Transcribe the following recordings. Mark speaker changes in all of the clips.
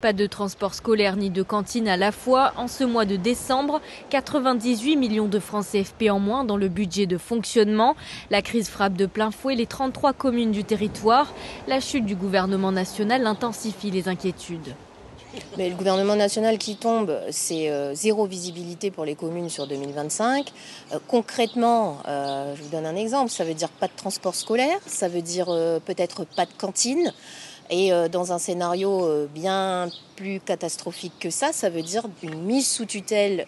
Speaker 1: Pas de transport scolaire ni de cantine à la fois. En ce mois de décembre, 98 millions de francs CFP en moins dans le budget de fonctionnement. La crise frappe de plein fouet les 33 communes du territoire. La chute du gouvernement national intensifie les inquiétudes.
Speaker 2: Mais le gouvernement national qui tombe, c'est zéro visibilité pour les communes sur 2025. Concrètement, je vous donne un exemple, ça veut dire pas de transport scolaire, ça veut dire peut-être pas de cantine. Et dans un scénario bien plus catastrophique que ça veut dire une mise sous tutelle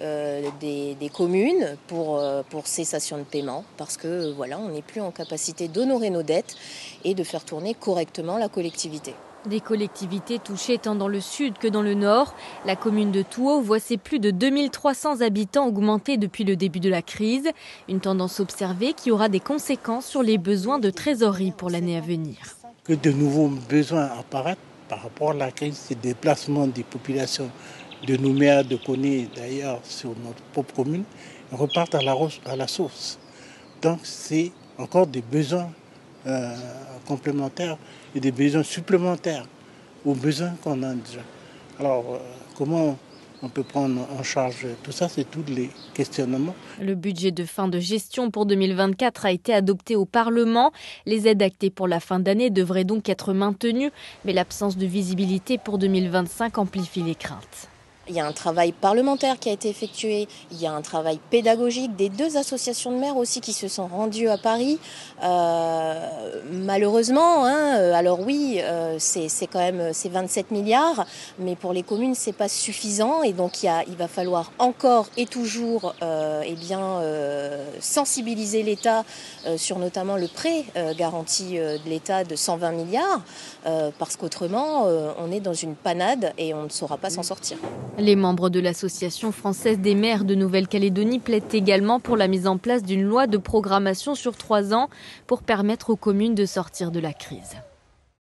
Speaker 2: des communes pour cessation de paiement. Parce que voilà, on n'est plus en capacité d'honorer nos dettes et de faire tourner correctement la collectivité.
Speaker 1: Des collectivités touchées tant dans le sud que dans le nord. La commune de Touault voit ses plus de 2300 habitants augmenter depuis le début de la crise. Une tendance observée qui aura des conséquences sur les besoins de trésorerie pour l'année à venir.
Speaker 3: Que de nouveaux besoins apparaissent par rapport à la crise, ces déplacements des populations de Nouméa, de Koné, d'ailleurs sur notre propre commune, repartent à la source. Donc c'est encore des besoins complémentaires et des besoins supplémentaires aux besoins qu'on a déjà. Alors comment on peut prendre en charge tout ça, c'est tous les questionnements.
Speaker 1: Le budget de fin de gestion pour 2024 a été adopté au Parlement. Les aides actées pour la fin d'année devraient donc être maintenues, mais l'absence de visibilité pour 2025 amplifie les craintes.
Speaker 2: Il y a un travail parlementaire qui a été effectué, il y a un travail pédagogique des deux associations de maires aussi qui se sont rendues à Paris. Malheureusement, alors oui, c'est quand même 27 milliards, mais pour les communes, c'est pas suffisant et donc il va falloir encore et toujours sensibiliser l'État sur notamment le prêt garanti de l'État de 120 milliards, parce qu'autrement, on est dans une panade et on ne saura pas s'en sortir.
Speaker 1: Les membres de l'Association française des maires de Nouvelle-Calédonie plaident également pour la mise en place d'une loi de programmation sur 3 ans pour permettre aux communes de sortir de la crise.